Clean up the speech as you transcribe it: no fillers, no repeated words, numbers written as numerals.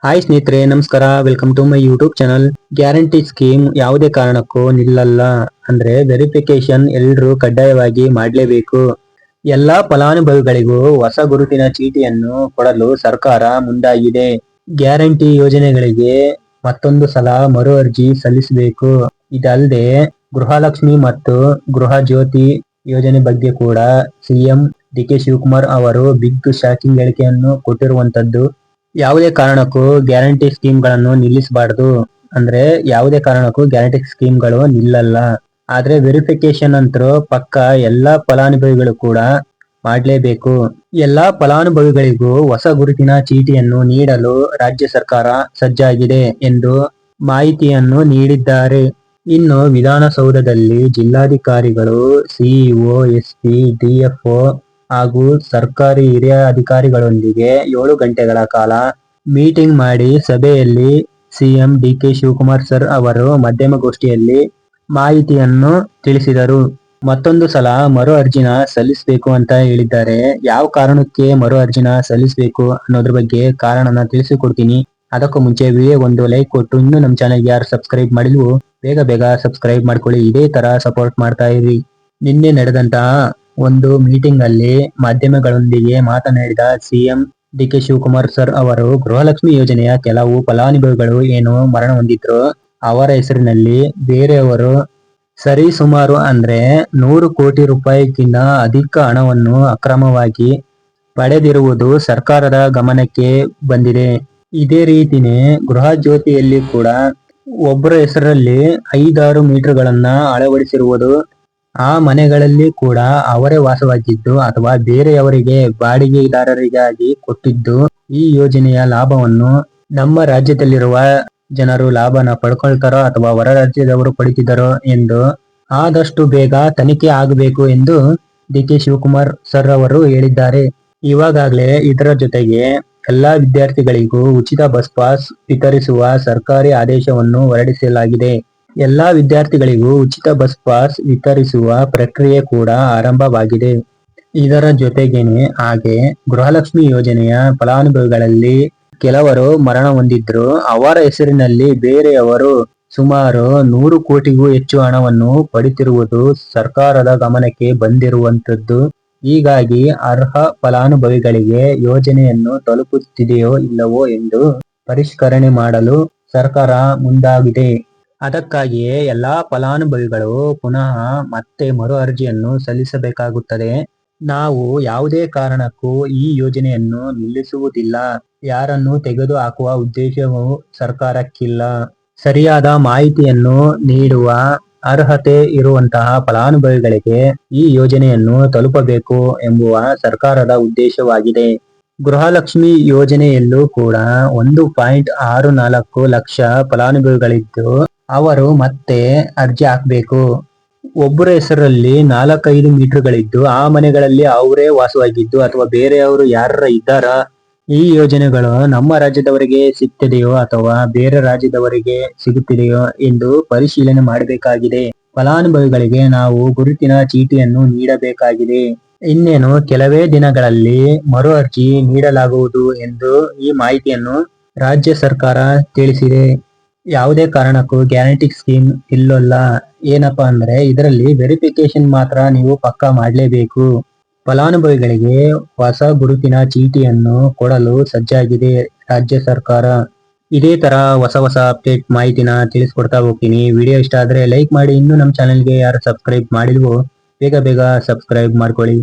Hi ಸ್ನೇಹಿತರೆ, ನಮಸ್ಕಾರ. Welcome to my YouTube channel. Guarantee scheme ಯಾವುದೇ ಕಾರಣಕ್ಕೂ ನಿಲ್ಲಲ್ಲ. ಅಂದ್ರೆ ವೆರಿಫಿಕೇಶನ್ ಎಲ್ರೂ ಕಡ್ಡಾಯವಾಗಿ ಮಾಡಲೇಬೇಕು. ಎಲ್ಲಾ ಫಲಾನುಭವಿಗಳಿಗೂ ಹೊಸ ಗುರುತಿನ ಚೀಟಿಯನ್ನು ಕೊಡಲು ಸರ್ಕಾರ ಮುಂದಾಗಿದೆ. ಗ್ಯಾರಂಟಿ ಯೋಜನೆಗಳಿಗೆ ಮತ್ತೊಂದು ಸಲ ಮರು ಅರ್ಜಿ ಸಲ್ಲಿಸಬೇಕು. ಇದಲ್ಲದೆ ಗೃಹಲಕ್ಷ್ಮಿ ಮತ್ತು ಗೃಹ ಜ್ಯೋತಿ ಯೋಜನೆ ಬಗ್ಗೆ ಕೂಡ ಸಿಎಂ ಡಿ.ಕೆ. ಶಿವಕುಮಾರ್ ಅವರು ಬಿಗ್ ಶಾಕಿಂಗ್ ಹೇಳಿಕೆಯನ್ನು ಕೊಟ್ಟಿರುವಂತದ್ದು. ಯಾವುದೇ ಕಾರಣಕ್ಕೂ ಗ್ಯಾರಂಟಿ ಸ್ಕೀಮ್ಗಳನ್ನು ನಿಲ್ಲಿಸಬಾರದು. ಅಂದ್ರೆ ಯಾವುದೇ ಕಾರಣಕ್ಕೂ ಗ್ಯಾರಂಟಿ ಸ್ಕೀಮ್ಗಳು ನಿಲ್ಲಲ್ಲ. ಆದ್ರೆ ವೆರಿಫಿಕೇಶನ್ ಅಂತೂ ಪಕ್ಕ ಎಲ್ಲಾ ಫಲಾನುಭವಿಗಳು ಕೂಡ ಮಾಡಲೇಬೇಕು. ಎಲ್ಲಾ ಫಲಾನುಭವಿಗಳಿಗೂ ಹೊಸ ಗುರುತಿನ ಚೀಟಿಯನ್ನು ನೀಡಲು ರಾಜ್ಯ ಸರ್ಕಾರ ಸಜ್ಜಾಗಿದೆ ಎಂದು ಮಾಹಿತಿಯನ್ನು ನೀಡಿದ್ದಾರೆ. ಇನ್ನು ವಿಧಾನಸೌಧದಲ್ಲಿ ಜಿಲ್ಲಾಧಿಕಾರಿಗಳು, ಸಿಇಒ, ಎಸ್ಪಿ, ಡಿಎಫ್ಒ ಹಾಗೂ ಸರ್ಕಾರಿ ಹಿರಿಯ ಅಧಿಕಾರಿಗಳೊಂದಿಗೆ 7 ಗಂಟೆಗಳ ಕಾಲ ಮೀಟಿಂಗ್ ಮಾಡಿ ಸಭೆಯಲ್ಲಿ ಸಿಎಂ ಡಿ.ಕೆ. ಶಿವಕುಮಾರ್ ಸರ್ ಅವರು ಮಾಧ್ಯಮಗೋಷ್ಠಿಯಲ್ಲಿ ಮಾಹಿತಿಯನ್ನು ತಿಳಿಸಿದರು. ಮತ್ತೊಂದು ಸಲ ಮರು ಅರ್ಜಿನ ಸಲ್ಲಿಸಬೇಕು ಅಂತ ಹೇಳಿದ್ದಾರೆ. ಯಾವ ಕಾರಣಕ್ಕೆ ಮರು ಅರ್ಜಿನ ಸಲ್ಲಿಸಬೇಕು ಅನ್ನೋದ್ರ ಬಗ್ಗೆ ಕಾರಣನ ತಿಳಿಸಿಕೊಡ್ತೀನಿ. ಅದಕ್ಕೂ ಮುಂಚೆ ವಿಡಿಯೋ ಒಂದು ಲೈಕ್ ಕೊಟ್ಟು ಇನ್ನೂ ನಮ್ಮ ಚಾನಲ್ಗೆ ಯಾರು ಸಬ್ಸ್ಕ್ರೈಬ್ ಮಾಡಿಲ್ವೋ ಬೇಗ ಸಬ್ಸ್ಕ್ರೈಬ್ ಮಾಡ್ಕೊಳ್ಳಿ. ಇದೇ ತರ ಸಪೋರ್ಟ್ ಮಾಡ್ತಾ ಇರಿ. ನಿನ್ನೆ ನಡೆದಂತಹ ಒಂದು ಮೀಟಿಂಗ್ ಅಲ್ಲಿ ಮಾಧ್ಯಮಗಳೊಂದಿಗೆ ಮಾತನಾಡಿದ ಸಿಎಂ ಡಿ.ಕೆ. ಶಿವಕುಮಾರ್ ಸರ್ ಅವರು ಗೃಹಲಕ್ಷ್ಮಿ ಯೋಜನೆಯ ಕೆಲವು ಫಲಾನುಭವಿಗಳು ಏನು ಮರಣ ಹೊಂದಿದ್ರು ಅವರ ಹೆಸರಿನಲ್ಲಿ ಬೇರೆಯವರು ಸರಿಸುಮಾರು ಅಂದ್ರೆ 100 ಕೋಟಿ ರೂಪಾಯಿಗಿಂತ ಅಧಿಕ ಹಣವನ್ನು ಅಕ್ರಮವಾಗಿ ಪಡೆದಿರುವುದು ಸರ್ಕಾರದ ಗಮನಕ್ಕೆ ಬಂದಿದೆ. ಇದೇ ರೀತಿನೇ ಗೃಹ ಜ್ಯೋತಿಯಲ್ಲಿ ಕೂಡ ಒಬ್ಬರ ಹೆಸರಲ್ಲಿ 5-6 ಮೀಟರ್ಗಳನ್ನ ಅಳವಡಿಸಿರುವುದು, ಆ ಮನೆಗಳಲ್ಲಿ ಕೂಡ ಅವರೇ ವಾಸವಾಗಿದ್ದು ಅಥವಾ ಬೇರೆಯವರಿಗೆ ಬಾಡಿಗೆದಾರರಿಗಾಗಿ ಕೊಟ್ಟಿದ್ದು, ಈ ಯೋಜನೆಯ ಲಾಭವನ್ನು ನಮ್ಮ ರಾಜ್ಯದಲ್ಲಿರುವ ಜನರು ಲಾಭನ ಪಡ್ಕೊಳ್ತಾರೋ ಅಥವಾ ಹೊರ ರಾಜ್ಯದವರು ಪಡಿತಿದ್ದಾರೋ ಎಂದು ಆದಷ್ಟು ಬೇಗ ತನಿಖೆ ಆಗಬೇಕು ಎಂದು ಡಿ.ಕೆ. ಶಿವಕುಮಾರ್ ಸರ್ ಅವರು ಹೇಳಿದ್ದಾರೆ. ಇವಾಗಲೇ ಇದರ ಜೊತೆಗೆ ಎಲ್ಲಾ ವಿದ್ಯಾರ್ಥಿಗಳಿಗೂ ಉಚಿತ ಬಸ್ ಪಾಸ್ ವಿತರಿಸುವ ಸರ್ಕಾರಿ ಆದೇಶವನ್ನು ಹೊರಡಿಸಲಾಗಿದೆ. ಎಲ್ಲಾ ವಿದ್ಯಾರ್ಥಿಗಳಿಗೂ ಉಚಿತ ಬಸ್ ಪಾಸ್ ವಿತರಿಸುವ ಪ್ರಕ್ರಿಯೆ ಕೂಡ ಆರಂಭವಾಗಿದೆ. ಇದರ ಜೊತೆಗೇನೆ ಹಾಗೆ ಗೃಹಲಕ್ಷ್ಮಿ ಯೋಜನೆಯ ಫಲಾನುಭವಿಗಳಲ್ಲಿ ಕೆಲವರು ಮರಣ ಹೊಂದಿದ್ರು ಅವರ ಹೆಸರಿನಲ್ಲಿ ಬೇರೆಯವರು ಸುಮಾರು 100 ಕೋಟಿಗೂ ಹೆಚ್ಚು ಹಣವನ್ನು ಪಡೆದಿರುವುದು ಸರ್ಕಾರದ ಗಮನಕ್ಕೆ ಬಂದಿರುವಂತದ್ದು. ಹೀಗಾಗಿ ಅರ್ಹ ಫಲಾನುಭವಿಗಳಿಗೆ ಯೋಜನೆಯನ್ನು ತಲುಪುತ್ತಿದೆಯೋ ಇಲ್ಲವೋ ಎಂದು ಪರಿಷ್ಕರಣೆ ಮಾಡಲು ಸರ್ಕಾರ ಮುಂದಾಗಿದೆ. ಅದಕ್ಕಾಗಿಯೇ ಎಲ್ಲಾ ಫಲಾನುಭವಿಗಳು ಪುನಃ ಮತ್ತೆ ಮರು ಅರ್ಜಿಯನ್ನು ಸಲ್ಲಿಸಬೇಕಾಗುತ್ತದೆ. ನಾವು ಯಾವುದೇ ಕಾರಣಕ್ಕೂ ಈ ಯೋಜನೆಯನ್ನು ನಿಲ್ಲಿಸುವುದಿಲ್ಲ. ಯಾರನ್ನು ತೆಗೆದು ಹಾಕುವ ಉದ್ದೇಶವೂ ಸರ್ಕಾರಕ್ಕಿಲ್ಲ. ಸರಿಯಾದ ಮಾಹಿತಿಯನ್ನು ನೀಡುವ ಅರ್ಹತೆ ಇರುವಂತಹ ಫಲಾನುಭವಿಗಳಿಗೆ ಈ ಯೋಜನೆಯನ್ನು ತಲುಪಬೇಕು ಎಂಬುವ ಸರ್ಕಾರದ ಉದ್ದೇಶವಾಗಿದೆ. ಗೃಹಲಕ್ಷ್ಮಿ ಯೋಜನೆಯಲ್ಲೂ ಕೂಡ 1.64 ಲಕ್ಷ ಫಲಾನುಭವಿಗಳಿದ್ದು ಅವರು ಮತ್ತೆ ಅರ್ಜಿ ಹಾಕಬೇಕು. ಒಬ್ಬರ ಹೆಸರಲ್ಲಿ 4-5 ಮೀಟರ್ಗಳಿದ್ದು ಆ ಮನೆಗಳಲ್ಲಿ ಅವರೇ ವಾಸವಾಗಿದ್ದು ಅಥವಾ ಬೇರೆಯವರು ಯಾರ ಇದ್ದಾರ, ಈ ಯೋಜನೆಗಳು ನಮ್ಮ ರಾಜ್ಯದವರಿಗೆ ಸಿಗ್ತಿದೆಯೋ ಅಥವಾ ಬೇರೆ ರಾಜ್ಯದವರಿಗೆ ಸಿಗುತ್ತಿದೆಯೋ ಎಂದು ಪರಿಶೀಲನೆ ಮಾಡಬೇಕಾಗಿದೆ. ಫಲಾನುಭವಿಗಳಿಗೆ ನಾವು ಗುರುತಿನ ಚೀಟಿಯನ್ನು ನೀಡಬೇಕಾಗಿದೆ. ಇನ್ನೇನು ಕೆಲವೇ ದಿನಗಳಲ್ಲಿ ಮರು ಅರ್ಜಿ ನೀಡಲಾಗುವುದು ಎಂದು ಈ ಮಾಹಿತಿಯನ್ನು ರಾಜ್ಯ ಸರ್ಕಾರ ತಿಳಿಸಿದೆ. ಯಾವುದೇ ಕಾರಣಕ್ಕೂ ಗ್ಯಾರಂಟಿ ಸ್ಕೀಮ್ ಇಲ್ಲಲ್ಲ. ಏನಪ್ಪಾ ಅಂದ್ರೆ ಇದರಲ್ಲಿ ವೆರಿಫಿಕೇಶನ್ ಮಾತ್ರ ನೀವು ಪಕ್ಕಾ ಮಾಡಲೇಬೇಕು. ಫಲಾನುಭವಿಗಳಿಗೆ ಹೊಸ ಗುರುತಿನ ಚೀಟಿಯನ್ನು ಕೊಡಲು ಸಜ್ಜಾಗಿದೆ ರಾಜ್ಯ ಸರ್ಕಾರ. ಇದೇ ತರ ಹೊಸ ಅಪ್ಡೇಟ್ ಮಾಹಿತಿನ ತಿಳಿಸ್ಕೊಡ್ತಾ ಹೋಗ್ತೀನಿ. ವಿಡಿಯೋ ಇಷ್ಟ ಆದ್ರೆ ಲೈಕ್ ಮಾಡಿ. ಇನ್ನೂ ನಮ್ಮ ಚಾನೆಲ್ಗೆ ಯಾರು ಸಬ್ಸ್ಕ್ರೈಬ್ ಮಾಡಿಲ್ವೋ ಬೇಗ ಸಬ್ಸ್ಕ್ರೈಬ್ ಮಾಡ್ಕೊಳ್ಳಿ.